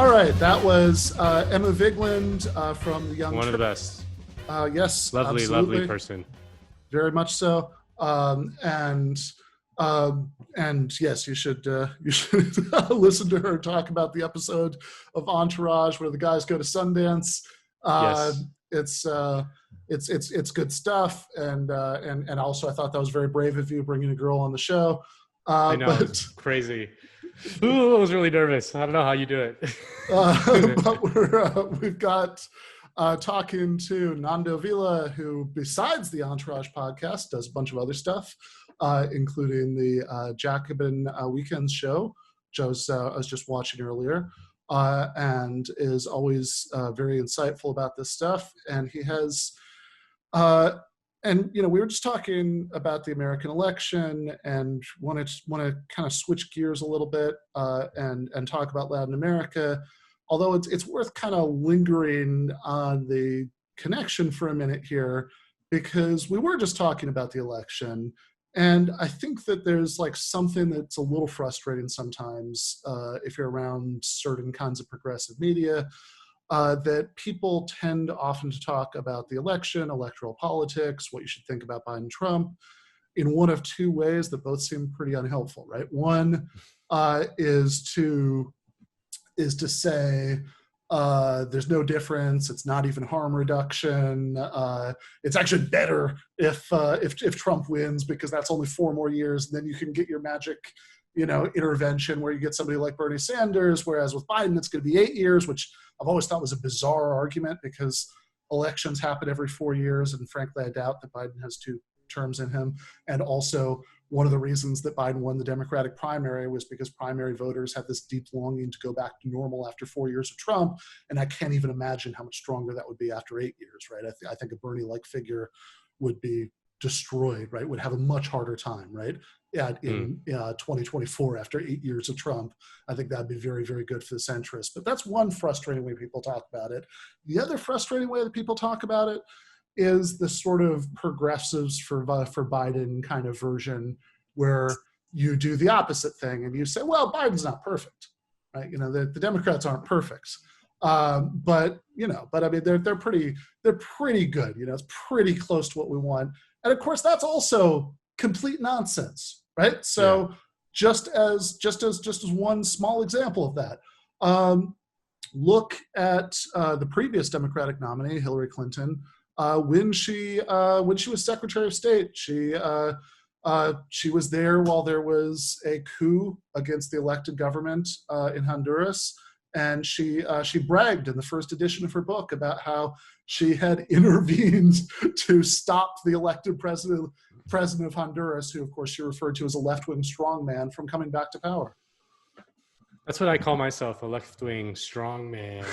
All right, that was Emma Vigland from the Young One of the Turks. best. Yes, Lovely, absolutely. lovely person. Very much so. And yes, you should listen to her talk about the episode of Entourage where the guys go to Sundance. Yes. It's good stuff, and also I thought that was very brave of you bringing a girl on the show. I know, it's crazy. Ooh, I was really nervous. I don't know how you do it. But we've got talking to Nando Villa, who, besides the Entourage podcast, does a bunch of other stuff, including the Jacobin Weekends show, which I was just watching earlier, and is always very insightful about this stuff. And he has, and we were just talking about the American election, and want to kind of switch gears a little bit and talk about Latin America. Although it's worth kind of lingering on the connection for a minute here, because we were just talking about the election, and I think that there's like something that's a little frustrating sometimes if you're around certain kinds of progressive media, that people tend often to talk about the election, electoral politics, what you should think about Biden-Trump, in one of two ways that both seem pretty unhelpful, right? One is to say there's no difference. It's not even harm reduction. It's actually better if Trump wins, because that's only 4 more years, and then you can get your magic, intervention where you get somebody like Bernie Sanders. Whereas with Biden, it's going to be 8 years, which I've always thought was a bizarre argument because elections happen every 4 years, and frankly, I doubt that Biden has 2 terms in him. And also, one of the reasons that Biden won the Democratic primary was because primary voters had this deep longing to go back to normal after 4 years of Trump. And I can't even imagine how much stronger that would be after 8 years, right? I think a Bernie-like figure would be destroyed, right? Would have a much harder time, right? In 2024, after 8 years of Trump. I think that'd be very, very good for the centrists. But that's one frustrating way people talk about it. The other frustrating way that people talk about it is the sort of progressives for Biden kind of version, where you do the opposite thing and you say, well, Biden's not perfect, right? The Democrats aren't perfect, but I mean, they're pretty good. It's pretty close to what we want, and of course, that's also complete nonsense, right? So, just as one small example of that, look at the previous Democratic nominee, Hillary Clinton. When she was Secretary of State, she was there while there was a coup against the elected government in Honduras, and she bragged in the first edition of her book about how she had intervened to stop the elected president of Honduras, who of course she referred to as a left-wing strongman, from coming back to power. That's what I call myself, a left-wing strongman,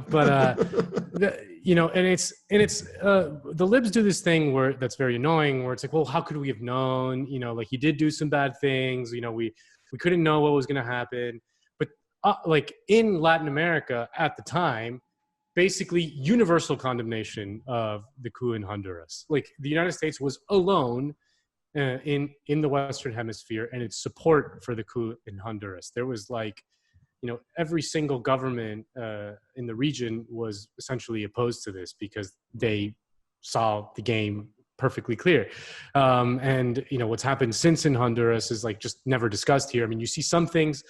But and it's the libs do this thing where that's very annoying, where it's like, well, how could we have known? Like, he did do some bad things. We couldn't know what was going to happen. But like in Latin America at the time, basically universal condemnation of the coup in Honduras. Like, the United States was alone in the Western Hemisphere, and its support for the coup in Honduras. There was every single government in the region was essentially opposed to this because they saw the game perfectly clear. And what's happened since in Honduras is just never discussed here. I mean, you see some things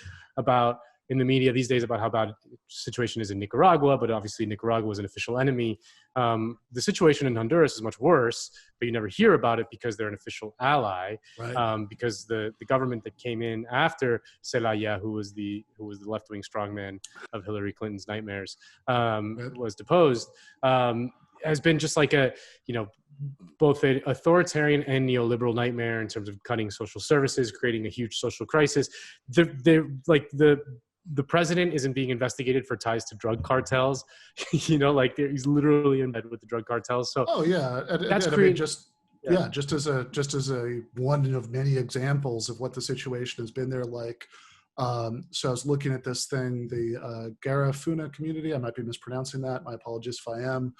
in the media these days about how bad the situation is in Nicaragua, but obviously Nicaragua was an official enemy. The situation in Honduras is much worse, but you never hear about it because they're an official ally. Right. Because the government that came in after Zelaya, who was the left-wing strongman of Hillary Clinton's nightmares, was deposed, has been just like both an authoritarian and neoliberal nightmare in terms of cutting social services, creating a huge social crisis. The president isn't being investigated for ties to drug cartels. He's literally in bed with the drug cartels. So that's great. Just as a one of many examples of what the situation has been there. So I was looking at this thing, the Garifuna community. I might be mispronouncing that. My apologies if I am.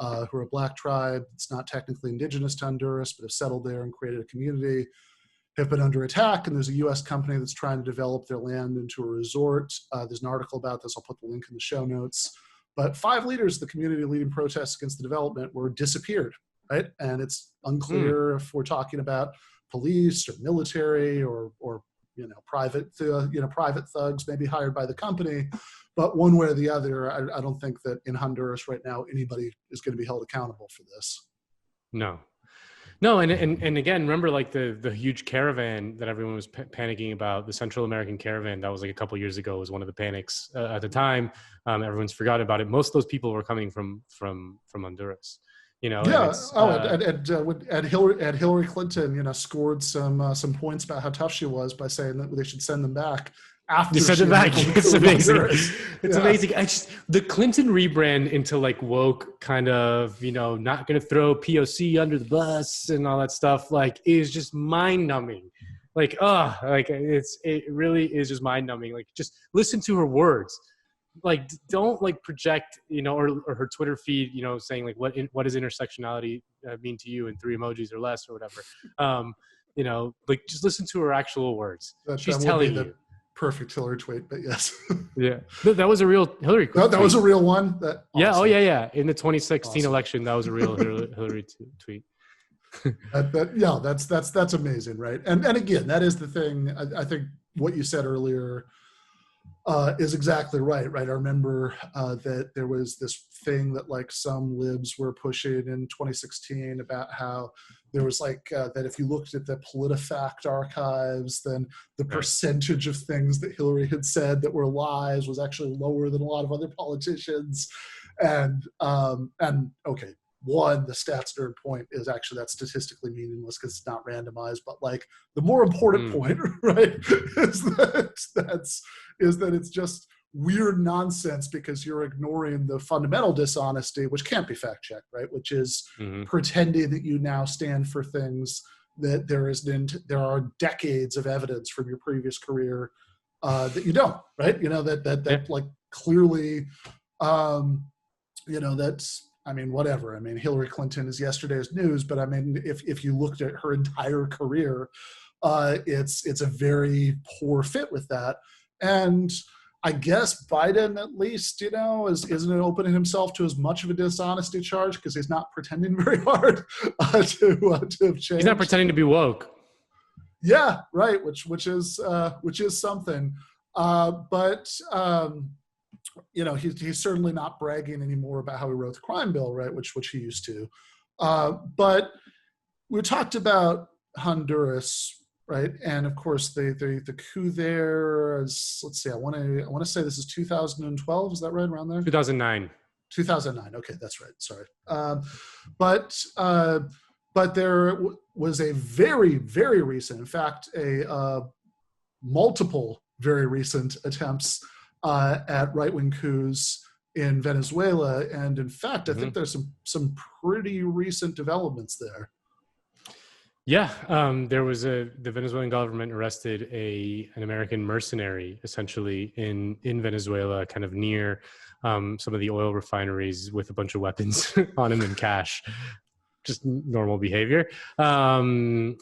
Who are a black tribe. It's not technically indigenous to Honduras, but have settled there and created a community. have been under attack, and there's a US company that's trying to develop their land into a resort. There's an article about this. I'll put the link in the show notes. But 5 leaders of the community leading protests against the development were disappeared, right? And it's unclear if we're talking about police or military or private thugs maybe hired by the company. But one way or the other, I don't think that in Honduras right now anybody is going to be held accountable for this. No, and again, remember like the huge caravan that everyone was panicking about, the Central American caravan that was like a couple years ago was one of the panics at the time. Everyone's forgotten about it. Most of those people were coming from Honduras. Yeah. And Hillary Clinton, scored some points about how tough she was by saying that they should send them back. After send them back. It's amazing. It's amazing. The Clinton rebrand into like woke kind of, not going to throw POC under the bus and all that stuff, like is just mind numbing. Like, it really is just mind numbing. Like just listen to her words. Like don't like project, or her Twitter feed, saying like what does intersectionality mean to you in 3 emojis or less or whatever. Like just listen to her actual words. She's telling you. Perfect Hillary tweet, but yes. Yeah. That was a real Hillary tweet. That was a real one? Yeah. Awesome. Oh, yeah. In the 2016 election, that was a real Hillary tweet. That's amazing, right? And again, that is the thing. I think what you said earlier is exactly right? I remember that there was this thing that like some libs were pushing in 2016 about how there was like that if you looked at the PolitiFact archives, then the percentage of things that Hillary had said that were lies was actually lower than a lot of other politicians. And okay, one, the stats nerd point is actually that's statistically meaningless because it's not randomized. But like the more important point, right, is that it's just weird nonsense because you're ignoring the fundamental dishonesty, which can't be fact checked, right? Which is pretending that you now stand for things that there are decades of evidence from your previous career that you don't, right? That like clearly, that's. I mean, whatever. I mean, Hillary Clinton is yesterday's news, but I mean, if you looked at her entire career, it's a very poor fit with that. And I guess Biden, at least, isn't opening himself to as much of a dishonesty charge because he's not pretending very hard to have changed. He's not pretending to be woke. Yeah, right. Which is something. He's certainly not bragging anymore about how he wrote the crime bill, right? Which he used to. But we talked about Honduras, right? And of course, the coup there is. Let's see. I want to say this is 2012. Is that right? Around there? 2009. 2009. Okay, that's right. Sorry. But there was a very, very recent, in fact, multiple very recent attempts at right-wing coups in Venezuela, and in fact, I think there's some pretty recent developments there. Yeah, there was the Venezuelan government arrested an American mercenary, essentially in Venezuela, kind of near some of the oil refineries, with a bunch of weapons on him and cash. Just normal behavior. And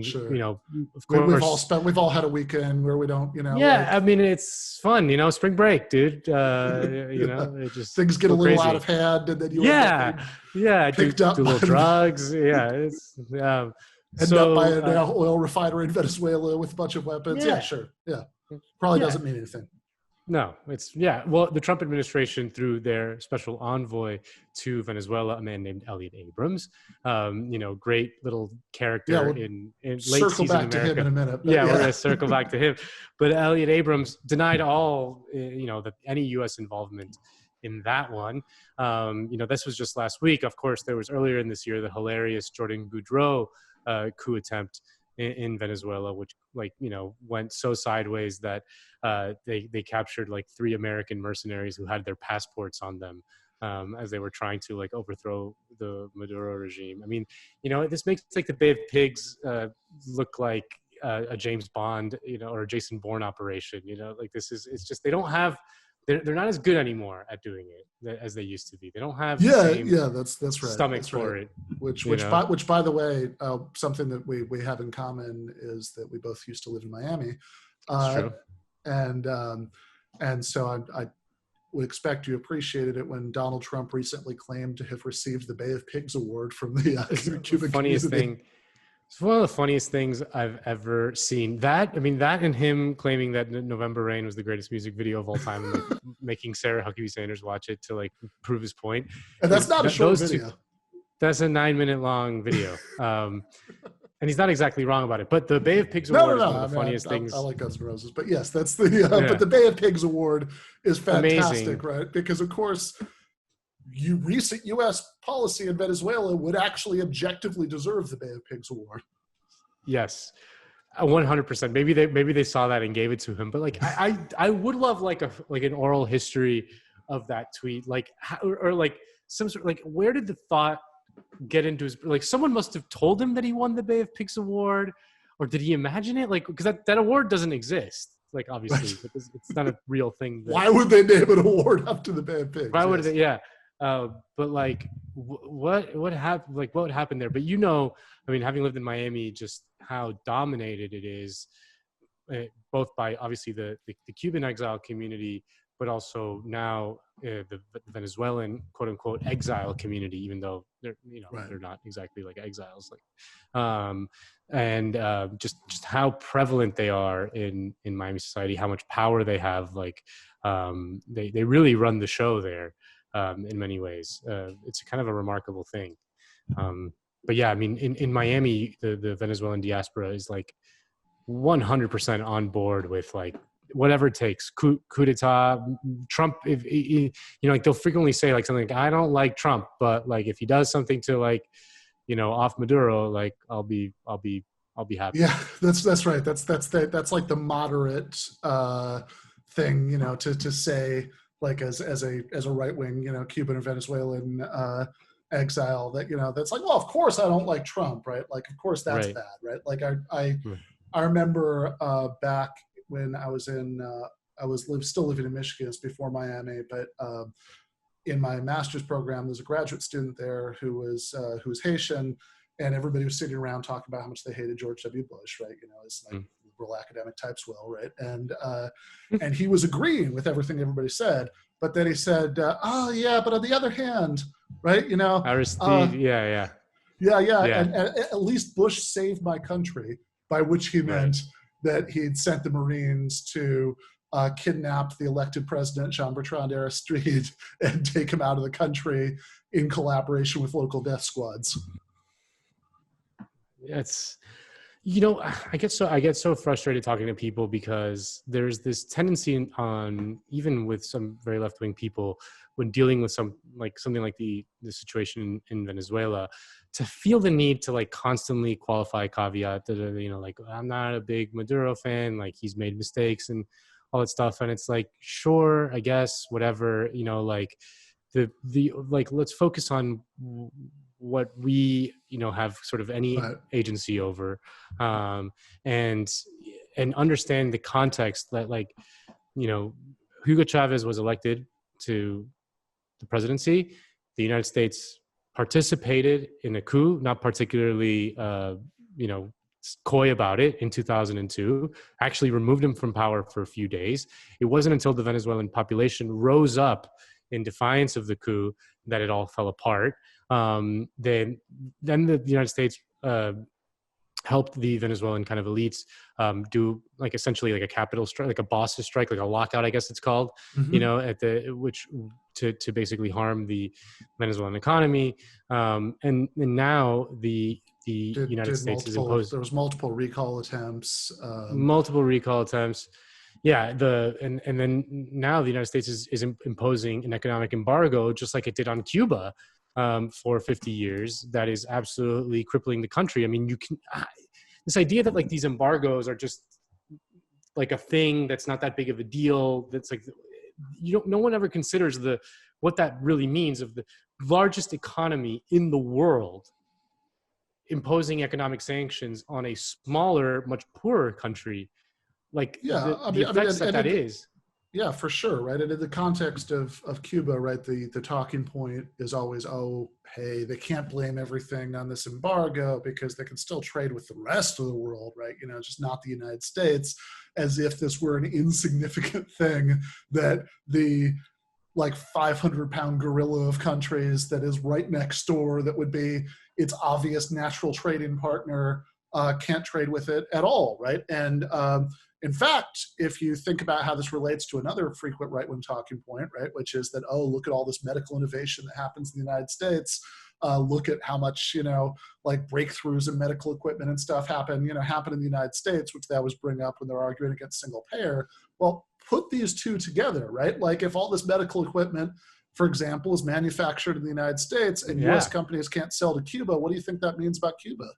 sure. Of course we've all had a weekend where we don't, Yeah, I mean it's fun, spring break, dude. It just things get a little crazy. Out of hand, and then you picked up, do little drugs. Yeah, it's end up by an oil refinery in Venezuela with a bunch of weapons. Yeah, sure. Yeah, probably doesn't mean anything. No, well, the Trump administration, through their special envoy to Venezuela, a man named Elliot Abrams, great little character in late circle season back America. To him in a minute. We're going to circle back to him. But Elliot Abrams denied all, any U.S. involvement in that one. This was just last week. Of course, there was earlier in this year the hilarious Jordan Boudreaux coup attempt in Venezuela, which went so sideways that they captured like 3 American mercenaries who had their passports on them as they were trying to like overthrow the Maduro regime. I mean, this makes like the Bay of Pigs look like a James Bond, or a Jason Bourne operation. Like it's just they don't have they're not as good anymore at doing it as they used to be. They don't have the Yeah, same that's right. stomach That's for right. it. Which you know? by the way, something that we have in common is that we both used to live in Miami, It's true. and so I would expect you appreciated it when Donald Trump recently claimed to have received the Bay of Pigs Award from the Cuban Funniest community. thing. It's one of the funniest things I've ever seen. That and him claiming that November Rain was the greatest music video of all time, and like making Sarah Huckabee Sanders watch it to like prove his point. And that's not a short video. That's a 9-minute long video. And he's not exactly wrong about it. But the Bay of Pigs No. Award is one of the funniest things. I like Guns N' Roses, but yes, that's the. But the Bay of Pigs Award is fantastic, amazing. Right? Because of course, recent U.S. policy in Venezuela would actually objectively deserve the Bay of Pigs Award. Yes, 100%. Maybe they saw that and gave it to him. But like, I would love like an oral history of that tweet, like or like some sort, like where did the thought get into his, like someone must have told him that he won the Bay of Pigs Award, or did he imagine it? Like, because that award doesn't exist, like obviously, right. Because it's not a real thing. Why would they name an award after the Bay of Pigs? Why would they? Yeah. But like what happened, like what would happen there? But I mean, having lived in Miami, just how dominated it is, both by obviously the Cuban exile community, but also now the Venezuelan quote unquote exile community, even though they're right. They're not exactly like exiles, like just how prevalent they are in Miami society, how much power they have, like they really run the show there in many ways. It's kind of a remarkable thing. But yeah, I mean, in Miami, the Venezuelan diaspora is like 100% on board with like whatever it takes. Coup d'etat, Trump. If like they'll frequently say like something like, I don't like Trump, but like if he does something to like off Maduro, like I'll be happy. Yeah, that's right. That's like the moderate thing, to say like as a right wing, Cuban and Venezuelan exile that that's like, well, of course I don't like Trump, right? Like of course that's right. Bad, right? Like I remember back when I was still living in Michigan, it's before Miami, but in my master's program, there's a graduate student there who was Haitian, and everybody was sitting around talking about how much they hated George W. Bush, right? As like liberal academic types will, right? And he was agreeing with everything everybody said, but then he said, "Oh yeah, but on the other hand, right? Aristide, yeah. And at least Bush saved my country," by which he meant that he'd sent the Marines to kidnap the elected president, Jean-Bertrand Aristide, and take him out of the country in collaboration with local death squads. It's, I get so frustrated talking to people because there's this tendency on, even with some very left-wing people, when dealing with something like the situation in Venezuela, to feel the need to like constantly qualify, caveat that like I'm not a big Maduro fan, like he's made mistakes and all that stuff, and it's like, sure, I guess, whatever, like the like let's focus on what we have sort of any agency over, and understand the context that like Hugo Chavez was elected to the presidency. The United States participated in a coup, not particularly coy about it, in 2002, actually removed him from power for a few days. It wasn't until the Venezuelan population rose up in defiance of the coup that it all fell apart. Then the United States helped the Venezuelan kind of elites do like essentially like a capital strike, like a boss's strike, like a lockout, I guess it's called, which to basically harm the Venezuelan economy. And now the United States is imposed. There was multiple recall attempts. Yeah, and then now the United States is imposing an economic embargo, just like it did on Cuba for 50 years. That is absolutely crippling the country. I mean, this idea that like these embargoes are just like a thing that's not that big of a deal. That's like no one ever considers what that really means, of the largest economy in the world imposing economic sanctions on a smaller, much poorer country. Like the effects that is. Yeah, for sure, right? And in the context of Cuba, right, the talking point is always, oh, hey, they can't blame everything on this embargo because they can still trade with the rest of the world, right? You know, just not the United States, as if this were an insignificant thing that the like 500-pound gorilla of countries that is right next door, that would be its obvious natural trading partner, can't trade with it at all, right? And in fact, if you think about how this relates to another frequent right-wing talking point, right, which is that, oh, look at all this medical innovation that happens in the United States. Look at how much, you know, like breakthroughs in medical equipment and stuff happen in the United States, which they always bring up when they're arguing against single payer. Well, put these two together, right? Like if all this medical equipment, for example, is manufactured in the United States and US companies can't sell to Cuba, what do you think that means about Cuba?